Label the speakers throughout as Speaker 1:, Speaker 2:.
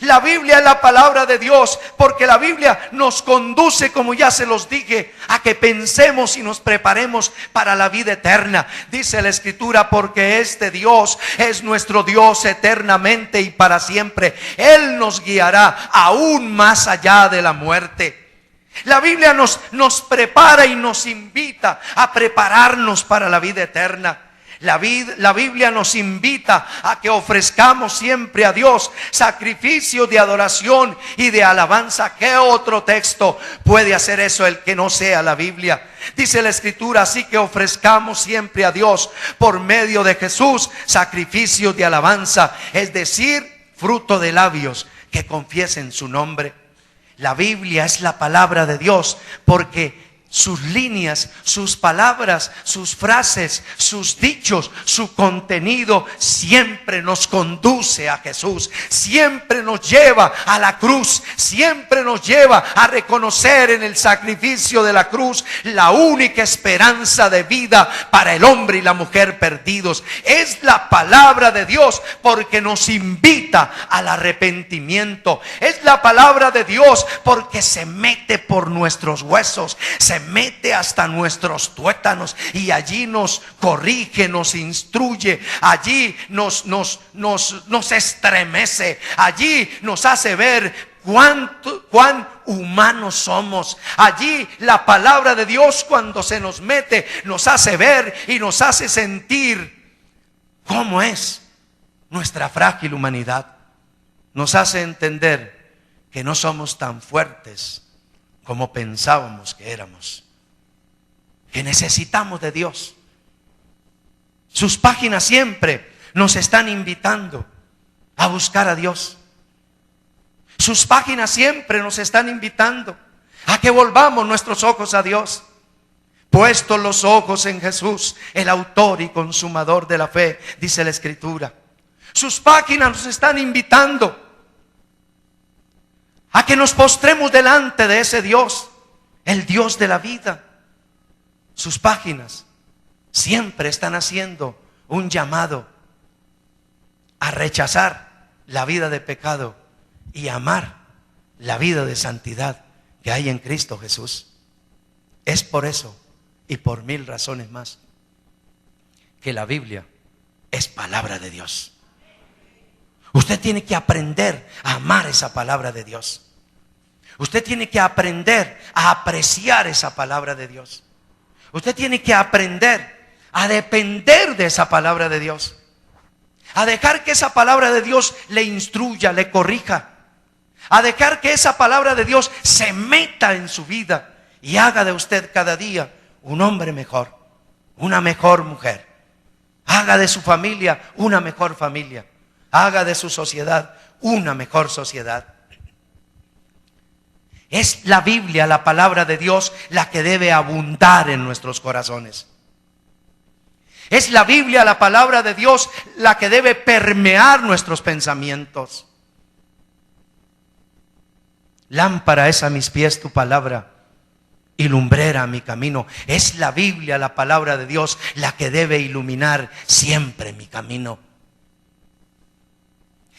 Speaker 1: La Biblia es la palabra de Dios, porque la Biblia nos conduce, como ya se los dije, a que pensemos y nos preparemos para la vida eterna. Dice la Escritura, porque este Dios es nuestro Dios eternamente y para siempre. Él nos guiará aún más allá de la muerte. La Biblia nos prepara y nos invita a prepararnos para la vida eterna. La Biblia nos invita a que ofrezcamos siempre a Dios sacrificio de adoración y de alabanza. ¿Qué otro texto puede hacer eso el que no sea la Biblia? Dice la Escritura, así que ofrezcamos siempre a Dios por medio de Jesús sacrificio de alabanza, es decir, fruto de labios que confiesen su nombre. La Biblia es la palabra de Dios, porque sus líneas, sus palabras, sus frases, sus dichos, su contenido siempre nos conduce a Jesús, siempre nos lleva a la cruz, siempre nos lleva a reconocer en el sacrificio de la cruz la única esperanza de vida para el hombre y la mujer perdidos. Es la palabra de Dios porque nos invita al arrepentimiento. Es la palabra de Dios porque se mete por nuestros huesos, se mete hasta nuestros tuétanos y allí nos corrige, nos instruye, allí nos estremece, allí nos hace ver cuán humanos somos. Allí la palabra de Dios, cuando se nos mete, nos hace ver y nos hace sentir cómo es nuestra frágil humanidad. Nos hace entender que no somos tan fuertes como pensábamos que éramos, que necesitamos de Dios. Sus páginas siempre nos están invitando a buscar a Dios. Sus páginas siempre nos están invitando a que volvamos nuestros ojos a Dios. Puestos los ojos en Jesús, el autor y consumador de la fe, dice la Escritura. Sus páginas nos están invitando a que nos postremos delante de ese Dios, el Dios de la vida. Sus páginas siempre están haciendo un llamado a rechazar la vida de pecado y amar la vida de santidad que hay en Cristo Jesús. Es por eso y por mil razones más que la Biblia es palabra de Dios. Usted tiene que aprender a amar esa palabra de Dios. Usted tiene que aprender a apreciar esa palabra de Dios. Usted tiene que aprender a depender de esa palabra de Dios, a dejar que esa palabra de Dios le instruya, le corrija, a dejar que esa palabra de Dios se meta en su vida y haga de usted cada día un hombre mejor, una mejor mujer. Haga de su familia una mejor familia, haga de su sociedad una mejor sociedad. Es la Biblia, la palabra de Dios, la que debe abundar en nuestros corazones. Es la Biblia, la palabra de Dios, la que debe permear nuestros pensamientos. Lámpara es a mis pies tu palabra y lumbrera a mi camino. Es la Biblia, la palabra de Dios, la que debe iluminar siempre mi camino.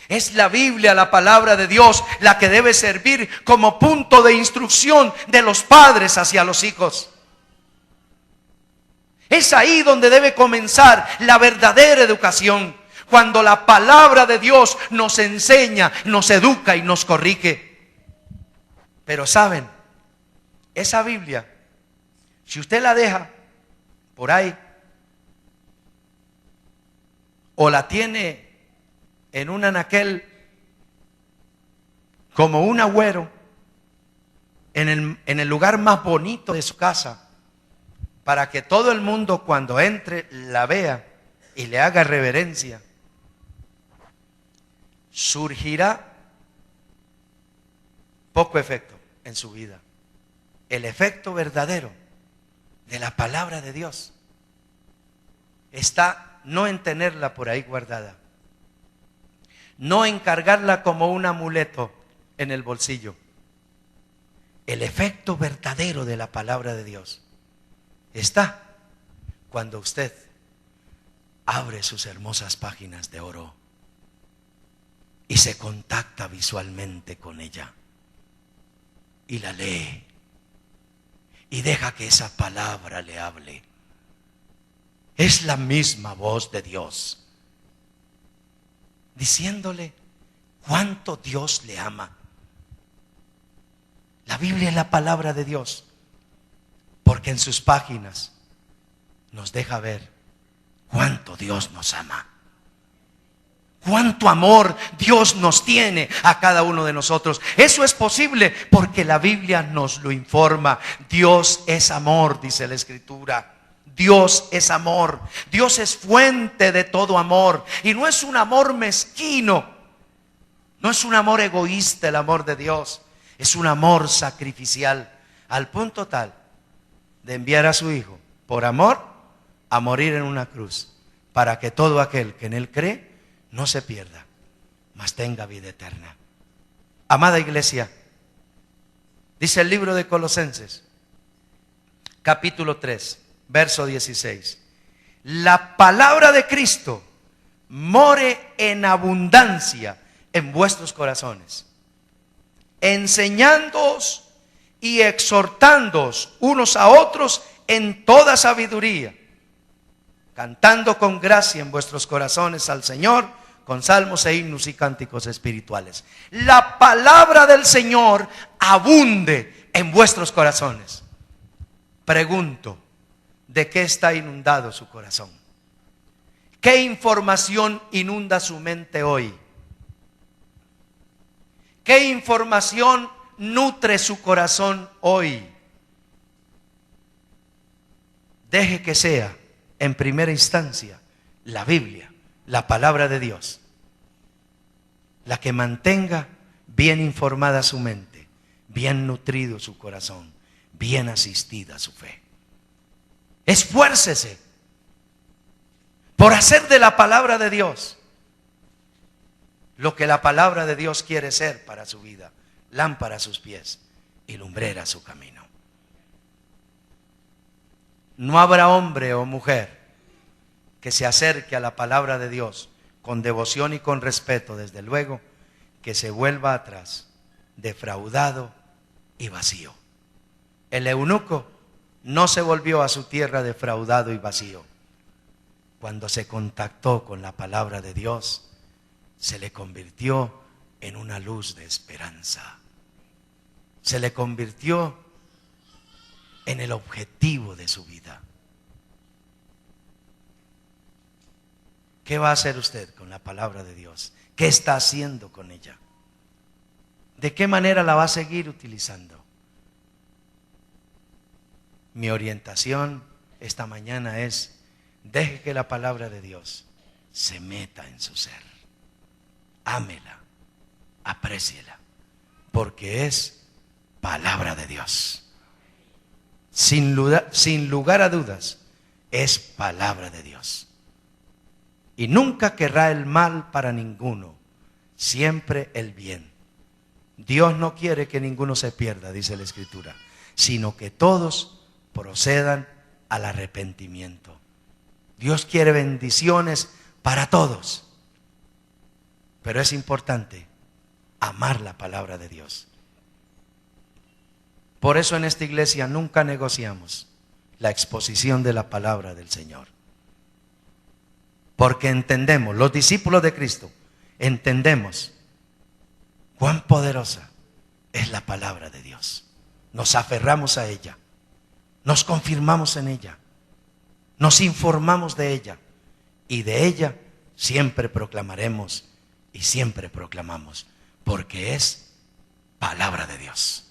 Speaker 1: Es la Biblia, la palabra de Dios, la que debe servir como punto de instrucción de los padres hacia los hijos. Es ahí donde debe comenzar la verdadera educación, cuando la palabra de Dios nos enseña, nos educa y nos corrige. Pero saben, esa Biblia, si usted la deja por ahí o la tiene en un anaquel como un agüero en el lugar más bonito de su casa, para que todo el mundo cuando entre la vea y le haga reverencia, surgirá poco efecto en su vida. El efecto verdadero de la palabra de Dios está no en tenerla por ahí guardada, no en cargarla como un amuleto en el bolsillo. El efecto verdadero de la palabra de Dios está cuando usted abre sus hermosas páginas de oro y se contacta visualmente con ella y la lee y deja que esa palabra le hable. Es la misma voz de Dios diciéndole cuánto Dios le ama. La Biblia es la palabra de Dios, porque en sus páginas nos deja ver cuánto Dios nos ama, cuánto amor Dios nos tiene a cada uno de nosotros. Eso es posible porque la Biblia nos lo informa. Dios es amor, dice la Escritura. Dios es amor. Dios es fuente de todo amor. Y no es un amor mezquino, no es un amor egoísta el amor de Dios. Es un amor sacrificial, al punto tal de enviar a su Hijo por amor a morir en una cruz, para que todo aquel que en Él cree no se pierda, mas tenga vida eterna. Amada iglesia, dice el libro de Colosenses, capítulo 3, verso 16: la palabra de Cristo more en abundancia en vuestros corazones, enseñándoos y exhortándoos unos a otros en toda sabiduría, cantando con gracia en vuestros corazones al Señor con salmos e himnos y cánticos espirituales. La palabra del Señor abunde en vuestros corazones. Pregunto, ¿de qué está inundado su corazón? ¿Qué información inunda su mente hoy? ¿Qué información nutre su corazón hoy? Deje que sea en primera instancia la Biblia, la palabra de Dios, la que mantenga bien informada su mente, bien nutrido su corazón, bien asistida su fe. Esfuércese por hacer de la palabra de Dios lo que la palabra de Dios quiere ser para su vida: lámpara a sus pies y lumbrera a su camino. No habrá hombre o mujer que se acerque a la palabra de Dios con devoción y con respeto, desde luego, que se vuelva atrás defraudado y vacío. El eunuco no se volvió a su tierra defraudado y vacío. Cuando se contactó con la palabra de Dios, se le convirtió en una luz de esperanza. Se le convirtió en el objetivo de su vida. ¿Qué va a hacer usted con la palabra de Dios? ¿Qué está haciendo con ella? ¿De qué manera la va a seguir utilizando? Mi orientación esta mañana es: deje que la palabra de Dios se meta en su ser. Ámela, apréciela, porque es palabra de Dios. Sin lugar a dudas, es palabra de Dios. Y nunca querrá el mal para ninguno, siempre el bien. Dios no quiere que ninguno se pierda, dice la Escritura, sino que todos procedan al arrepentimiento. Dios quiere bendiciones para todos, pero es importante amar la palabra de Dios. Por eso en esta iglesia nunca negociamos la exposición de la palabra del Señor, porque entendemos, los discípulos de Cristo entendemos cuán poderosa es la palabra de Dios. Nos aferramos a ella, nos confirmamos en ella, nos informamos de ella, y de ella siempre proclamaremos y siempre proclamamos, porque es palabra de Dios.